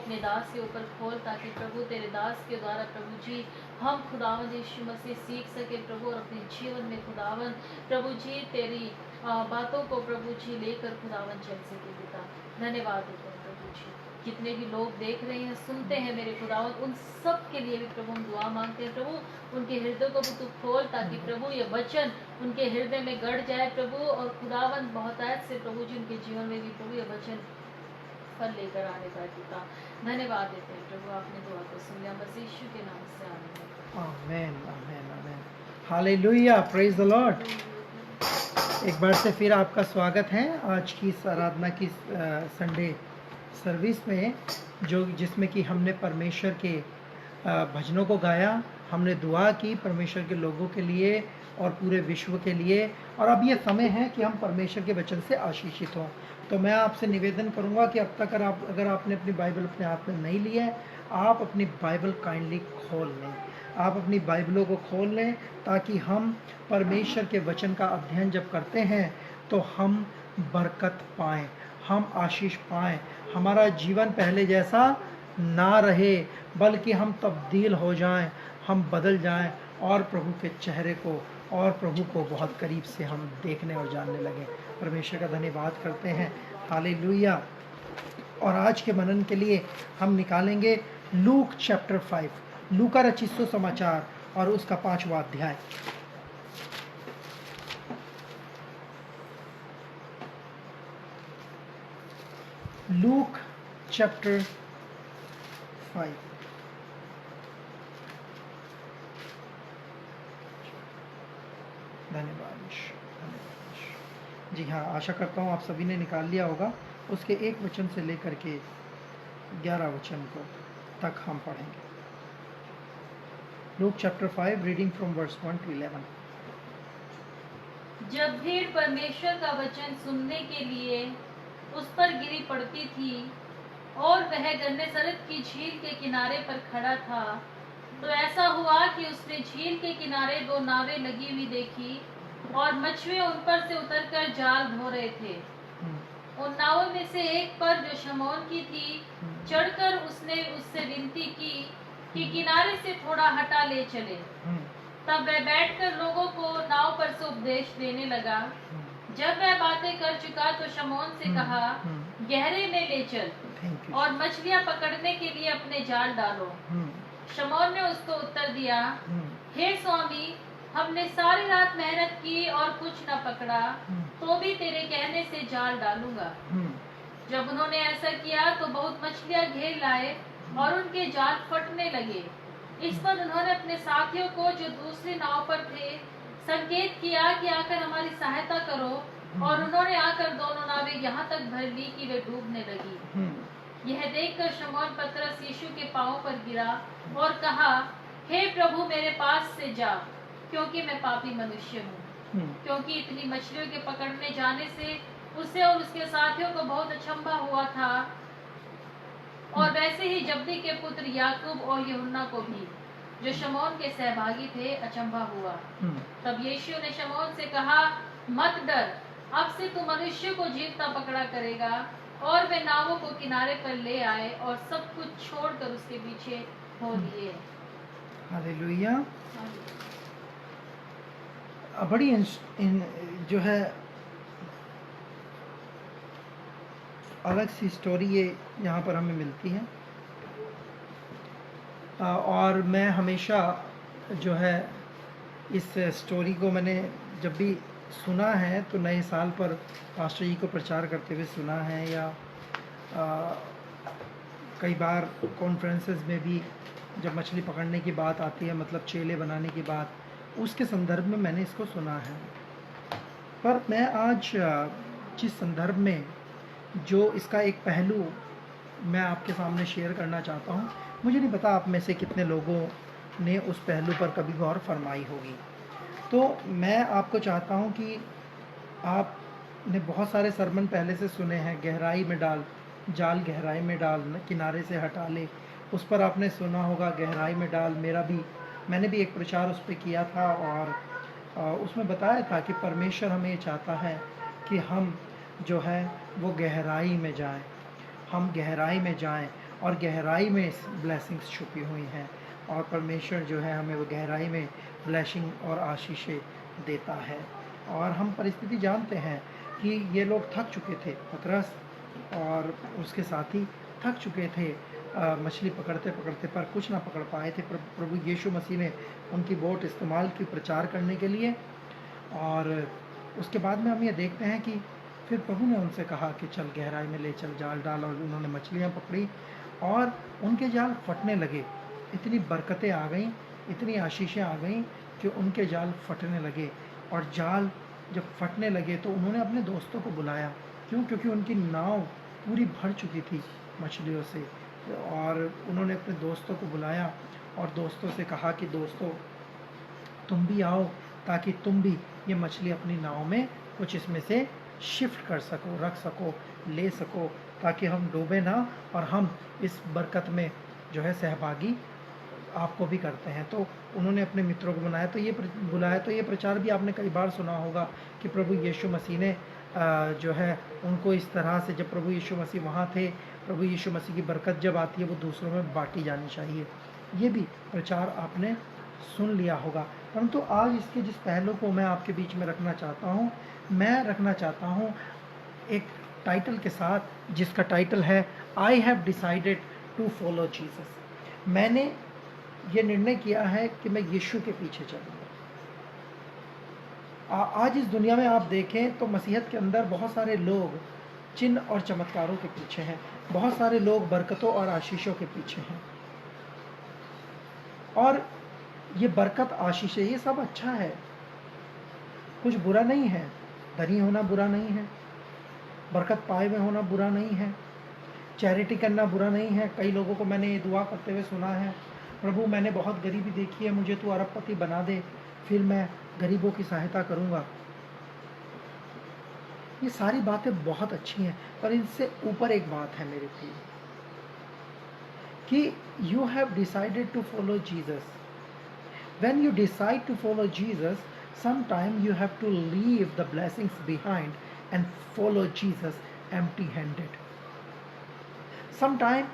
अपने दास के ऊपर खोल, ताकि प्रभु तेरे दास के द्वारा प्रभु जी हम खुदावंद यीशु मसीह सीख सके प्रभु, और अपने जीवन में खुदावंद प्रभु जी तेरी बातों को प्रभु जी लेकर खुदावंद चल सके पिता। धन्यवाद देते हैं प्रभु जी। जितने भी लोग देख रहे हैं, सुनते हैं मेरे खुदावंद, उन सब के लिए भी प्रभु हम दुआ मांगते हैं प्रभु, उनके हृदय को भी तू खोल, ताकि प्रभु ये वचन उनके हृदय में गड़ जाए प्रभु, और खुदावंद बहुतायत से प्रभु जी उनके जीवन में भी प्रभु ये वचन फल लेकर आने का पिता। धन्यवाद देते हैं प्रभु, आपने दुआ को सुन लिया, मसीह यीशु के नाम से आमीन। Amen amen amen. Hallelujah, praise the Lord. एक बार से फिर आपका स्वागत है आज की इस आराधना की संडे सर्विस में, जिसमें कि हमने परमेश्वर के भजनों को गाया, हमने दुआ की परमेश्वर के लोगों के लिए और पूरे विश्व के लिए, और अब ये समय है कि हम परमेश्वर के वचन से आशीषित हों। तो मैं आपसे निवेदन करूंगा कि अब तक अगर आपने अपनी बाइबल अपने हाथ में नहीं ली है, आप अपनी बाइबल काइंडली खोल लें, आप अपनी बाइबलों को खोल लें, ताकि हम परमेश्वर के वचन का अध्ययन जब करते हैं तो हम बरकत पाएँ, हम आशीष पाएँ, हमारा जीवन पहले जैसा ना रहे, बल्कि हम तब्दील हो जाएं, हम बदल जाएं, और प्रभु के चेहरे को और प्रभु को बहुत करीब से हम देखने और जानने लगे। परमेश्वर का धन्यवाद करते हैं। हालेलुया। और आज के मनन के लिए हम निकालेंगे लूक चैप्टर 5, लूका रचित सुसमाचार और उसका 5वां अध्याय। Look chapter 5। धन्यवाद। जी हाँ, आशा करता हूँ आप सभी ने निकाल लिया होगा। उसके 1 वचन से लेकर के 11 वचन को तक हम पढ़ेंगे। Luke chapter 5, reading from verse 1 to 11। जब भीड़ परमेश्वर का वचन सुनने के लिए उस पर गिरी पड़ती थी, और वह गन्नेसरत की झील के किनारे पर खड़ा था, तो ऐसा हुआ कि उसने झील के किनारे 2 नावें लगी हुई देखी, और मछुए उन पर से उतरकर जाल धो रहे थे। उन नावों में से एक पर, जो शमौन की थी, चढ़कर उसने उससे विनती की कि किनारे से थोड़ा हटा ले चले। तब वह बैठकर लोगों को नाव पर से उपदेश देने लगा। जब वह बातें कर चुका तो शमौन से कहा, गहरे में ले चल और मछलियां पकड़ने के लिए अपने जाल डालो। शमौन ने उसको उत्तर दिया, हे स्वामी, हमने सारी रात मेहनत की और कुछ न पकड़ा, तो भी तेरे कहने से जाल डालूंगा। जब उन्होंने ऐसा किया तो बहुत मछलियां घेर लाए और उनके जाल फटने लगे। इस पर उन्होंने अपने साथियों को, जो दूसरी नाव पर थे, संकेत किया कि आकर हमारी सहायता करो, और उन्होंने आकर दोनों नावें यहाँ तक भर ली कि वे डूबने लगी। यह देखकर शमौन पतरस यीशु के पांवों पर गिरा और कहा, हे प्रभु, मेरे पास से जा, क्योंकि मैं पापी मनुष्य हूँ। क्योंकि इतनी मछलियों के पकड़ने जाने से उसे और उसके साथियों को बहुत अचंभा हुआ था, और वैसे ही जब्दी के पुत्र याकूब और यूहन्ना को भी, जो शमौन के सहभागी थे, अचंभा हुआ। तब यीशु ने शमौन से कहा, मत डर, अब से तू मनुष्य को जीवता पकड़ा करेगा। और वे नावों को किनारे पर ले आए और सब कुछ छोड़कर उसके पीछे हो लिए। हालेलुया। बड़ी जो है अलग सी स्टोरी ये यहाँ पर हमें मिलती है, और मैं हमेशा जो है इस स्टोरी को मैंने जब भी सुना है तो नए साल पर पास्टर जी को प्रचार करते हुए सुना है, या कई बार कॉन्फ्रेंसेस में भी जब मछली पकड़ने की बात आती है, मतलब चेले बनाने की बात, उसके संदर्भ में मैंने इसको सुना है। पर मैं आज जिस संदर्भ में जो इसका एक पहलू मैं आपके सामने शेयर करना चाहता हूँ, मुझे नहीं पता आप में से कितने लोगों ने उस पहलू पर कभी गौर फरमाई होगी। तो मैं आपको चाहता हूँ कि आपने बहुत सारे सरमन पहले से सुने हैं, गहराई में डाल, जाल गहराई में डाल, किनारे से हटा ले, उस पर आपने सुना होगा, गहराई में डाल। मैंने भी एक प्रचार उस पर किया था, और उसमें बताया था कि परमेश्वर हमें ये चाहता है कि हम जो है वो गहराई में जाएं, हम गहराई में जाएं, और गहराई में ब्लेसिंग्स छुपी हुई हैं, और परमेश्वर जो है हमें वो गहराई में ब्लेसिंग और आशीषें देता है। और हम परिस्थिति जानते हैं कि ये लोग थक चुके थे, पतरस और उसके साथी थक चुके थे मछली पकड़ते पकड़ते, पर कुछ ना पकड़ पाए थे। प्रभु यीशु मसीह ने उनकी बोट इस्तेमाल की प्रचार करने के लिए। और उसके बाद में हम ये देखते हैं कि फिर प्रभु ने उनसे कहा कि चल गहराई में ले चल, जाल डाल, और उन्होंने मछलियाँ पकड़ी और उनके जाल फटने लगे। इतनी बरकतें आ गईं, इतनी आशीषें आ गईं कि उनके जाल फटने लगे। और जाल जब फटने लगे तो उन्होंने अपने दोस्तों को बुलाया। क्यों? क्योंकि उनकी नाव पूरी भर चुकी थी मछलियों से। और उन्होंने अपने दोस्तों को बुलाया और दोस्तों से कहा कि दोस्तों, तुम भी आओ, ताकि तुम भी ये मछली अपनी नाव में कुछ इसमें से शिफ्ट कर सको, रख सको, ले सको, ताकि हम डूबे ना, और हम इस बरकत में जो है सहभागी आपको भी करते हैं। तो उन्होंने अपने मित्रों को बुलाया। तो ये प्रचार भी आपने कई बार सुना होगा कि प्रभु यीशु मसीह ने जो है उनको इस तरह से, जब प्रभु यीशु मसीह वहाँ थे, प्रभु यीशु मसीह की बरकत जब आती है वो दूसरों में बांटी जानी चाहिए। ये भी प्रचार आपने सुन लिया होगा। परंतु आज इसके जिस पहलू को मैं आपके बीच में रखना चाहता हूँ एक टाइटल के साथ, जिसका टाइटल है I have decided to follow Jesus. मैंने ये निर्णय किया है कि मैं यीशु के पीछे चलूँगा। आज इस दुनिया में आप देखें तो मसीहत के अंदर बहुत सारे लोग चिन्ह और चमत्कारों के पीछे हैं, बहुत सारे लोग बरकतों और आशीषों के पीछे हैं। और ये बरकत, आशीषें, ये सब अच्छा है, कुछ बुरा नहीं है। धनी होना बुरा नहीं है, बरकत पाए में होना बुरा नहीं है, चैरिटी करना बुरा नहीं है। कई लोगों को मैंने ये दुआ करते हुए सुना है, प्रभु मैंने बहुत गरीबी देखी है, मुझे तू अरबपति बना दे, फिर मैं गरीबों की सहायता करूँगा। ये सारी बातें बहुत अच्छी हैं, पर इनसे ऊपर एक बात है मेरे प्रिय, कि you have decided to follow Jesus. When you decide to follow Jesus, sometime you have to leave the blessings behind and follow Jesus empty-handed. Sometime,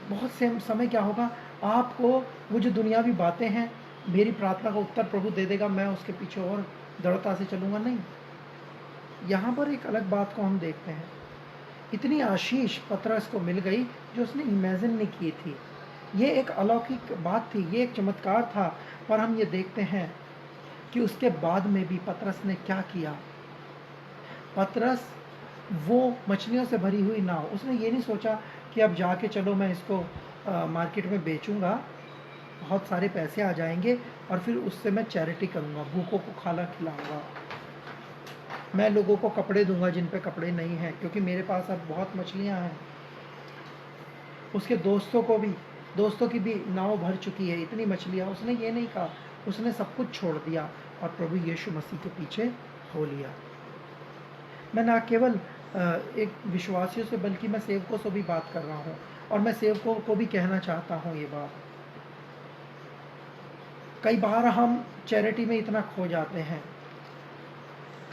बहुत से समय क्या होगा, आपको वो जो दुनियावी बातें हैं, मेरी प्रार्थना का उत्तर प्रभु दे देगा, मैं उसके पीछे और दृढ़ता से चलूँगा, नहीं। यहाँ पर एक अलग बात को हम देखते हैं। इतनी आशीष पतरस को मिल गई जो उसने इमेजिन नहीं की थी। ये एक अलौकिक बात थी, ये एक चमत्कार था। पर हम ये देखते हैं कि उसके बाद में भी पतरस ने क्या किया। पतरस वो मछलियों से भरी हुई नाव, उसने ये नहीं सोचा कि अब जाके चलो मैं इसको मार्केट में बेचूंगा, बहुत सारे पैसे आ जाएंगे और फिर उससे मैं चैरिटी करूंगा, भूखों को खाना खिलाऊंगा, मैं लोगों को कपड़े दूंगा जिन पे कपड़े नहीं हैं, क्योंकि मेरे पास अब बहुत मछलियां हैं। उसके दोस्तों की भी नाव भर चुकी है, इतनी मछलियाँ। उसने ये नहीं कहा, उसने सब कुछ छोड़ दिया और प्रभु यीशु मसीह के पीछे हो लिया। मैं ना केवल एक विश्वासियों से बल्कि मैं सेवकों से भी बात कर रहा हूँ, और मैं सेवकों को भी कहना चाहता हूँ ये बात। कई बार हम चैरिटी में इतना खो जाते हैं।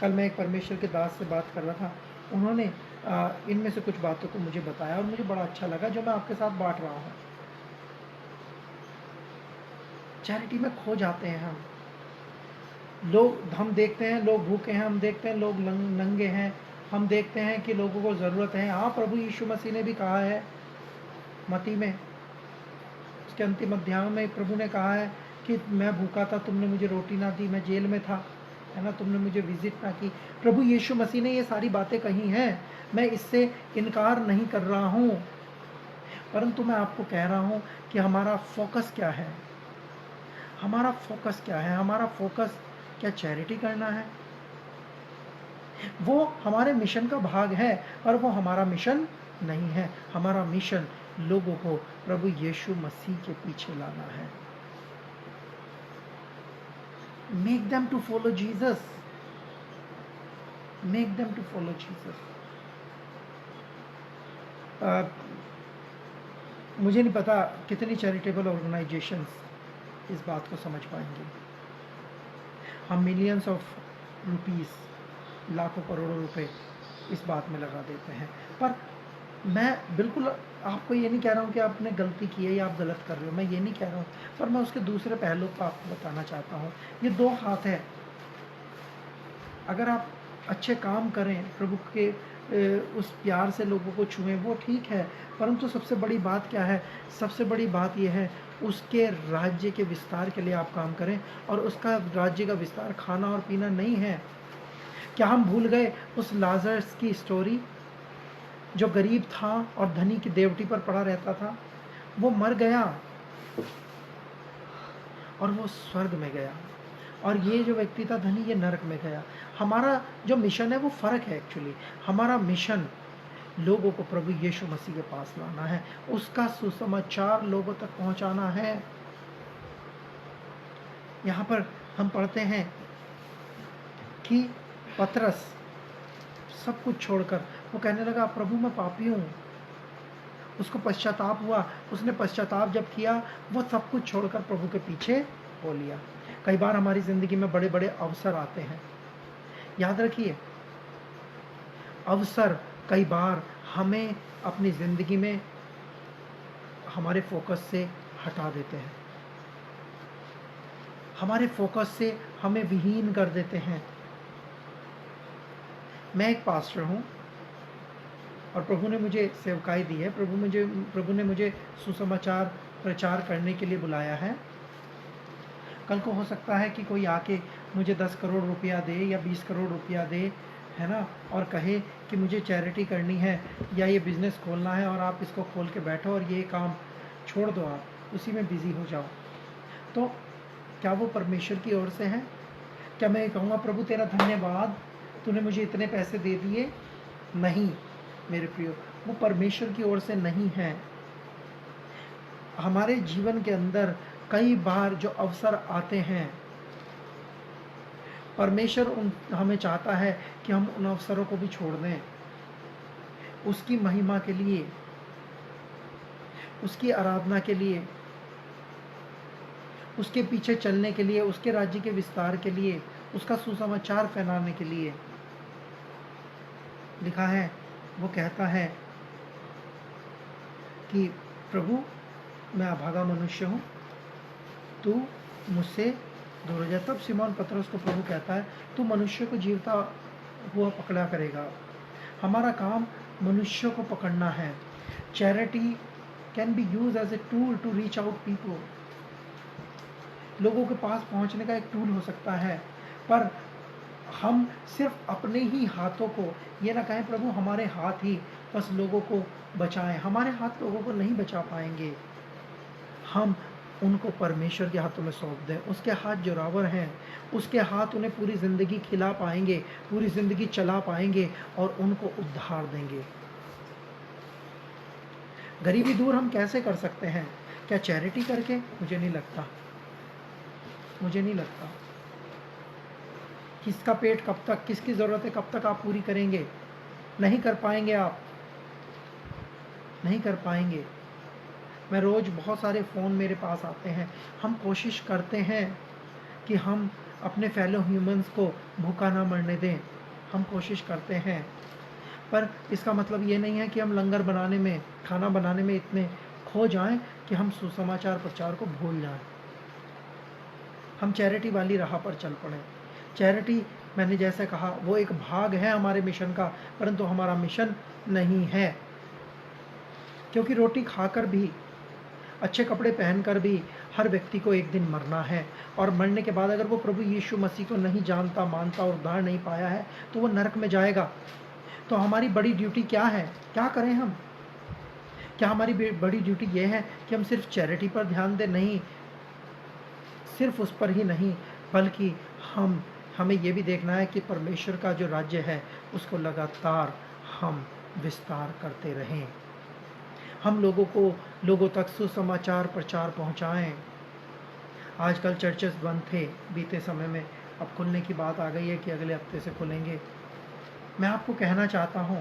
कल मैं एक परमेश्वर के दास से बात कर रहा था, उन्होंने इनमें से कुछ बातों को मुझे बताया और मुझे बड़ा अच्छा लगा, जो मैं आपके साथ बांट रहा हूँ। चैरिटी में खो जाते हैं हम देखते हैं लोग भूखे हैं, हम देखते हैं लोग नंगे हैं, हम देखते हैं कि लोगों को ज़रूरत है। हाँ, प्रभु यीशु मसीह ने भी कहा है मत्ती में, उसके अंतिम अध्याय में प्रभु ने कहा है कि मैं भूखा था, तुमने मुझे रोटी ना दी, मैं जेल में था, है ना, तुमने मुझे विजिट ना की। प्रभु यीशु मसीह ने ये सारी बातें कही हैं, मैं इससे इनकार नहीं कर रहा हूँ, परंतु मैं आपको कह रहा हूँ कि हमारा फोकस क्या है। हमारा फोकस क्या है? हमारा फोकस क्या चैरिटी करना है? वो हमारे मिशन का भाग है, पर वो हमारा मिशन नहीं है। हमारा मिशन लोगों को प्रभु यीशु मसीह के पीछे लाना है। Make them to follow Jesus. Make them to follow Jesus. मुझे नहीं पता कितनी चैरिटेबल ऑर्गेनाइजेशंस इस बात को समझ पाएंगे। हम मिलियंस ऑफ रुपीस, लाखों करोड़ों रुपए इस बात में लगा देते हैं, पर मैं बिल्कुल आपको ये नहीं कह रहा हूँ कि आपने गलती की है या आप गलत कर रहे हो, मैं ये नहीं कह रहा हूँ, पर मैं उसके दूसरे पहलू को आपको बताना चाहता हूँ। ये दो हाथ है। अगर आप अच्छे काम करें, प्रभु के उस प्यार से लोगों को छुएं, वो ठीक है, परंतु सबसे बड़ी बात क्या है? सबसे बड़ी बात यह है, उसके राज्य के विस्तार के लिए आप काम करें, और उसका राज्य का विस्तार खाना और पीना नहीं है। क्या हम भूल गए उस लाजरस की स्टोरी, जो गरीब था और धनी की देवटी पर पड़ा रहता था? वो मर गया और वो स्वर्ग में गया, और ये जो व्यक्ति था धनी, ये नरक में गया। हमारा जो मिशन है वो फ़र्क है। एक्चुअली हमारा मिशन लोगों को प्रभु यीशु मसीह के पास लाना है, उसका सुसमाचार लोगों तक पहुंचाना है। यहाँ पर हम पढ़ते हैं कि पतरस सब कुछ छोड़कर वो कहने लगा, प्रभु मैं पापी हूँ। उसको पश्चाताप हुआ, उसने पश्चाताप जब किया, वो सब कुछ छोड़कर प्रभु के पीछे हो लिया। कई बार हमारी ज़िंदगी में बड़े बड़े अवसर आते हैं, याद रखिए, अवसर कई बार हमें अपनी ज़िंदगी में हमारे फोकस से हटा देते हैं, हमारे फोकस से हमें विहीन कर देते हैं। मैं एक पास्टर हूँ और प्रभु ने मुझे सेवकाई दी है, प्रभु ने मुझे सुसमाचार प्रचार करने के लिए बुलाया है। कल को हो सकता है कि कोई आके मुझे 10 करोड़ रुपया दे या 20 करोड़ रुपया दे, है ना, और कहे कि मुझे चैरिटी करनी है या ये बिज़नेस खोलना है और आप इसको खोल के बैठो और ये काम छोड़ दो, आप उसी में बिज़ी हो जाओ। तो क्या वो परमेश्वर की ओर से है? क्या मैं कहूँगा प्रभु तेरा धन्यवाद, तूने मुझे इतने पैसे दे दिए? नहीं मेरे प्रियो, वो परमेश्वर की ओर से नहीं है। हमारे जीवन के अंदर कई बार जो अवसर आते हैं, परमेश्वर हमें चाहता है कि हम उन अवसरों को भी छोड़ दें, उसकी महिमा के लिए, उसकी आराधना के लिए, उसके पीछे चलने के लिए, उसके राज्य के विस्तार के लिए, उसका सुसमाचार फैलाने के लिए। लिखा है, वो कहता है कि प्रभु मैं अभागा मनुष्य हूँ, तू मुझसे दूर हो जा। तब सिमोन पतरस को प्रभु कहता है, तू मनुष्य को जीवता हुआ पकड़ा करेगा। हमारा काम मनुष्य को पकड़ना है। Charity can be use as a tool to reach out people. लोगों के पास पहुंचने का एक टूल हो सकता है, पर हम सिर्फ अपने ही हाथों को, ये ना कहें प्रभु हमारे हाथ ही बस लोगों को बचाएं। हमारे हाथ लोगों को नहीं बचा पाएंगे। हम उनको परमेश्वर के हाथों में सौंप दें। उसके हाथ जोरावर हैं, उसके हाथ उन्हें पूरी ज़िंदगी खिला पाएंगे, पूरी ज़िंदगी चला पाएंगे और उनको उद्धार देंगे। गरीबी दूर हम कैसे कर सकते हैं? क्या चैरिटी करके? मुझे नहीं लगता, मुझे नहीं लगता। किसका पेट कब तक, किसकी ज़रूरतें कब तक आप पूरी करेंगे? नहीं कर पाएंगे, आप नहीं कर पाएंगे। मैं रोज़ बहुत सारे फ़ोन मेरे पास आते हैं। हम कोशिश करते हैं कि हम अपने फेलो ह्यूमंस को भूखा ना मरने दें, हम कोशिश करते हैं, पर इसका मतलब ये नहीं है कि हम लंगर बनाने में, खाना बनाने में इतने खो जाएं कि हम सुसमाचार प्रचार को भूल जाएं। हम चैरिटी वाली राह पर चल पड़ें। चैरिटी, मैंने जैसे कहा, वो एक भाग है हमारे मिशन का, परंतु हमारा मिशन नहीं है। क्योंकि रोटी खाकर भी, अच्छे कपड़े पहनकर भी हर व्यक्ति को एक दिन मरना है, और मरने के बाद अगर वो प्रभु यीशु मसीह को नहीं जानता, मानता और उद्धार नहीं पाया है, तो वो नरक में जाएगा। तो हमारी बड़ी ड्यूटी क्या है? क्या करें हम? क्या हमारी बड़ी ड्यूटी ये है कि हम सिर्फ चैरिटी पर ध्यान दें? नहीं, सिर्फ उस पर ही नहीं, बल्कि हमें ये भी देखना है कि परमेश्वर का जो राज्य है उसको लगातार हम विस्तार करते रहें। हम लोगों तक सुसमाचार प्रचार पहुंचाएं। आजकल चर्चेस बंद थे बीते समय में, अब खुलने की बात आ गई है कि अगले हफ्ते से खुलेंगे। मैं आपको कहना चाहता हूं,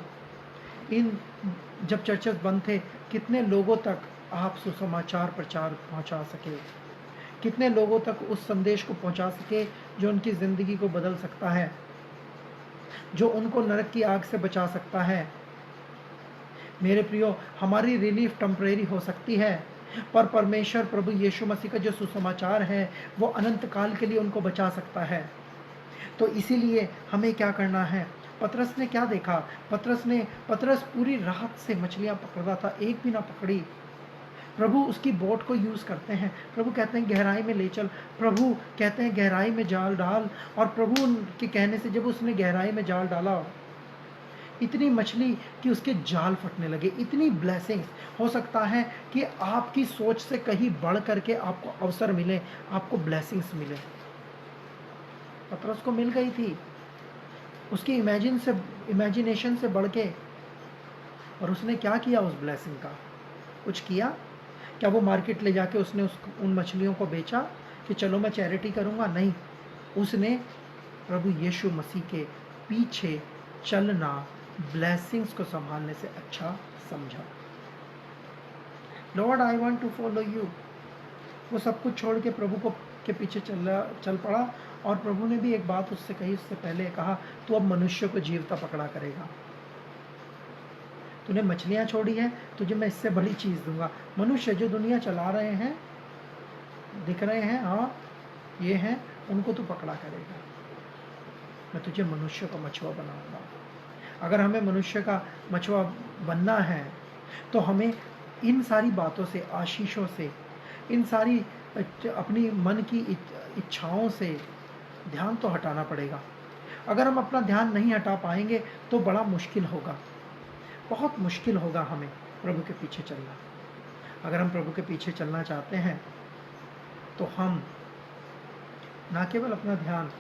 जब चर्चेस बंद थे, कितने लोगों तक आप सुसमाचार प्रचार पहुंचा सके? कितने लोगों तक उस संदेश को पहुंचा सके जो उनकी ज़िंदगी को बदल सकता है, जो उनको नरक की आग से बचा सकता है? मेरे प्रियो, हमारी रिलीफ टेम्परेरी हो सकती है, पर परमेश्वर प्रभु यीशु मसीह का जो सुसमाचार है वो अनंत काल के लिए उनको बचा सकता है। तो इसीलिए हमें क्या करना है? पतरस ने क्या देखा? पतरस पूरी रात से मछलियां पकड़ रहा था, एक भी ना पकड़ी। प्रभु उसकी बोट को यूज़ करते हैं। प्रभु कहते हैं गहराई में ले चल, प्रभु कहते हैं गहराई में जाल डाल, और प्रभु उनके कहने से जब उसने गहराई में जाल डाला, इतनी मछली कि उसके जाल फटने लगे। इतनी ब्लेसिंग्स। हो सकता है कि आपकी सोच से कहीं बढ़ करके आपको अवसर मिले, आपको ब्लेसिंग्स मिले। पतरस को मिल गई थी उसकी इमेजिनेशन से बढ़ के, और उसने क्या किया उस ब्लेसिंग का? कुछ किया क्या? वो मार्केट ले जाके उसने उन मछलियों को बेचा कि चलो मैं चैरिटी करूँगा? नहीं, उसने प्रभु यीशु मसीह के पीछे चलना ब्लेसिंग्स को संभालने से अच्छा समझा। Lord I want to follow you. वो सब कुछ छोड़ के प्रभु के पीछे चल पड़ा, और प्रभु ने भी एक बात उससे कही। उससे पहले कहा, तू अब मनुष्य को जीवता पकड़ा करेगा। तूने मछलियां छोड़ी है, तुझे मैं इससे बड़ी चीज़ दूंगा। मनुष्य जो दुनिया चला रहे हैं, दिख रहे हैं, हाँ ये हैं, उनको तू पकड़ा करेगा। मैं तुझे मनुष्य का मछुआ बनाऊंगा। अगर हमें मनुष्य का मछुआ बनना है तो हमें इन सारी बातों से, आशीषों से, इन सारी अपनी मन की इच्छाओं से ध्यान तो हटाना पड़ेगा। अगर हम अपना ध्यान नहीं हटा पाएंगे तो बड़ा मुश्किल होगा, बहुत मुश्किल होगा हमें प्रभु के पीछे चलना। अगर हम प्रभु के पीछे चलना चाहते हैं तो हम ना केवल अपना ध्यान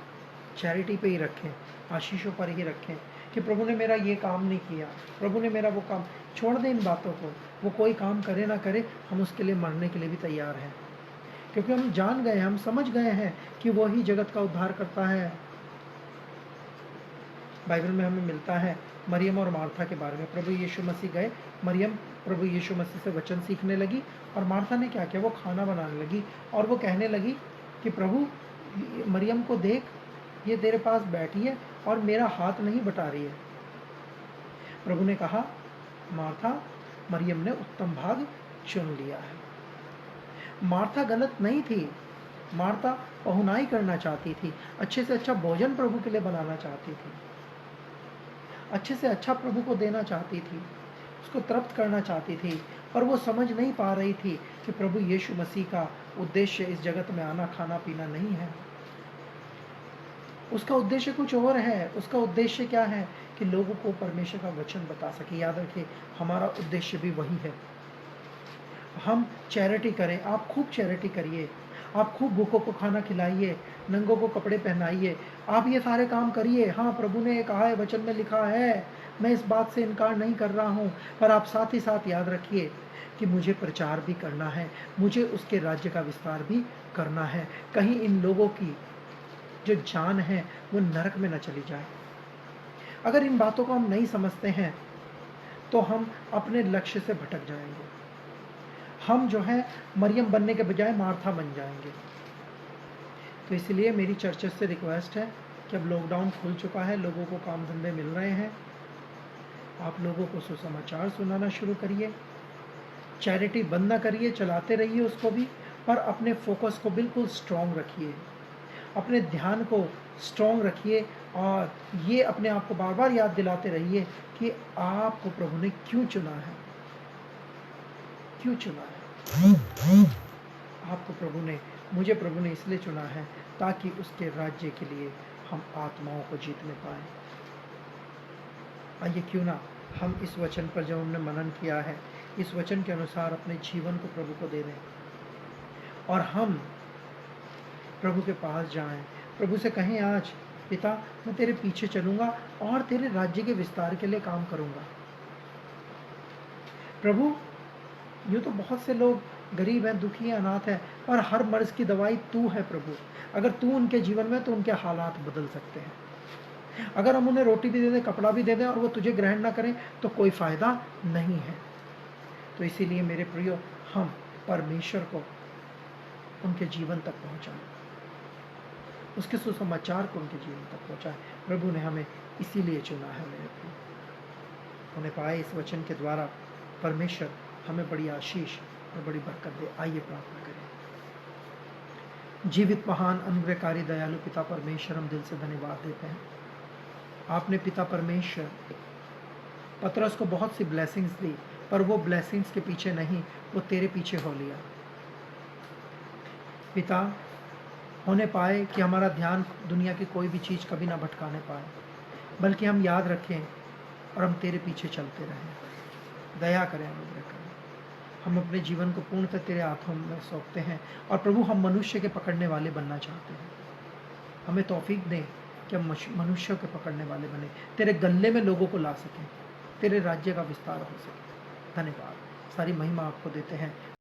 चैरिटी पे ही रखें, आशीषों पर ही रखें कि प्रभु ने मेरा ये काम नहीं किया, प्रभु ने मेरा वो काम। छोड़ दें इन बातों को। वो कोई काम करे ना करे, हम उसके लिए मरने के लिए भी तैयार हैं, क्योंकि हम जान गए, हम समझ गए हैं कि वो ही जगत का उद्धार करता है। बाइबल में हमें मिलता है मरियम और मार्था के बारे में। प्रभु यीशु मसीह गए, मरियम प्रभु यीशु मसीह से वचन सीखने लगी, और मार्था ने क्या किया? वो खाना बनाने लगी, और वो कहने लगी कि प्रभु मरियम को देख, ये तेरे पास बैठी है और मेरा हाथ नहीं बटा रही है। प्रभु ने कहा, मार्था, मरियम ने उत्तम भाग चुन लिया है। मार्था गलत नहीं थी। मार्था पहुनाई करना चाहती थी, अच्छे से अच्छा भोजन प्रभु के लिए बनाना चाहती थी, अच्छे से अच्छा प्रभु को देना चाहती थी, उसको तृप्त करना चाहती थी, पर वो समझ नहीं पा रही थी कि प्रभु यीशु मसीह का उद्देश्य इस जगत में आना, खाना पीना नहीं है। उसका उद्देश्य कुछ और है। उसका उद्देश्य क्या है? कि लोगों को परमेश्वर का वचन बता सके। याद रखिए, हमारा उद्देश्य भी वही है। हम चैरिटी करें। आप खूब चैरिटी करिए, आप खूब भूखों को खाना खिलाइए, नंगों को कपड़े पहनाइए, आप ये सारे काम करिए। हाँ, प्रभु ने कहा है, वचन में लिखा है, मैं इस बात से इनकार नहीं कर रहा हूँ, पर आप साथ ही साथ याद रखिए कि मुझे प्रचार भी करना है, मुझे उसके राज्य का विस्तार भी करना है। कहीं इन लोगों की जो जान है वो नरक में न चली जाए। अगर इन बातों को हम नहीं समझते हैं तो हम अपने लक्ष्य से भटक जाएंगे। हम जो है मरियम बनने के बजाय मार्था बन जाएंगे। तो इसलिए मेरी चर्चेस से रिक्वेस्ट है कि अब लॉकडाउन खुल चुका है, लोगों को काम धंधे मिल रहे हैं, आप लोगों को सुसमाचार सुनाना शुरू करिए। चैरिटी बंद ना करिए, चलाते रहिए उसको भी, पर अपने फोकस को बिल्कुल स्ट्रॉन्ग रखिए, अपने ध्यान को स्ट्रॉन्ग रखिए, और ये अपने आप को बार बार याद दिलाते रहिए कि आपको प्रभु ने क्यों चुना है, क्यों चुना है। आपको प्रभु ने, मुझे प्रभु ने इसलिए चुना है ताकि उसके राज्य के लिए हम आत्माओं को जीतने पाएं। आइए क्यों ना हम इस वचन पर जब हमने मनन किया है, इस वचन के अनुसार अपने जीवन को प्रभु को दे दें, और हम प्रभु के पास जाएं, प्रभु से कहें, आज पिता मैं तेरे पीछे चलूँगा और तेरे राज्य के विस्तार के लिए काम करूँगा। प्रभु, यूँ तो बहुत से लोग गरीब हैं, दुखी हैं, अनाथ हैं, पर हर मर्ज की दवाई तू है प्रभु। अगर तू उनके जीवन में, तो उनके हालात बदल सकते हैं। अगर हम उन्हें रोटी भी दे दें, कपड़ा भी दे दें, और वो तुझे ग्रहण ना करें, तो कोई फ़ायदा नहीं है। तो इसीलिए मेरे प्रियो, हम परमेश्वर को उनके जीवन तक पहुँचाएं, उसके सुसमाचार को उनके जीवन तक पहुँचाएं। प्रभु ने हमें इसीलिए चुना है मेरे प्रियो। उन्हें पाए इस वचन के द्वारा परमेश्वर हमें बड़ी आशीष और बड़ी बरकत दे। आइए प्रार्थना करें। जीवित महान अनुग्रहकारी दयालु पिता परमेश्वर, हम दिल से धन्यवाद देते हैं। आपने पिता परमेश्वर पतरस को बहुत सी ब्लेसिंग्स दी, पर वो ब्लेसिंग्स के पीछे नहीं, वो तेरे पीछे हो लिया पिता। होने पाए कि हमारा ध्यान दुनिया की कोई भी चीज़ कभी ना भटकाने पाए, बल्कि हम याद रखें और हम तेरे पीछे चलते रहें। दया करें, अनुग्रह करें। हम अपने जीवन को पूर्णतः तेरे हाथों में सौंपते हैं और प्रभु हम मनुष्य के पकड़ने वाले बनना चाहते हैं। हमें तौफीक दें कि हम मनुष्यों के पकड़ने वाले बने, तेरे गले में लोगों को ला सकें, तेरे राज्य का विस्तार हो सके। धन्यवाद, सारी महिमा आपको देते हैं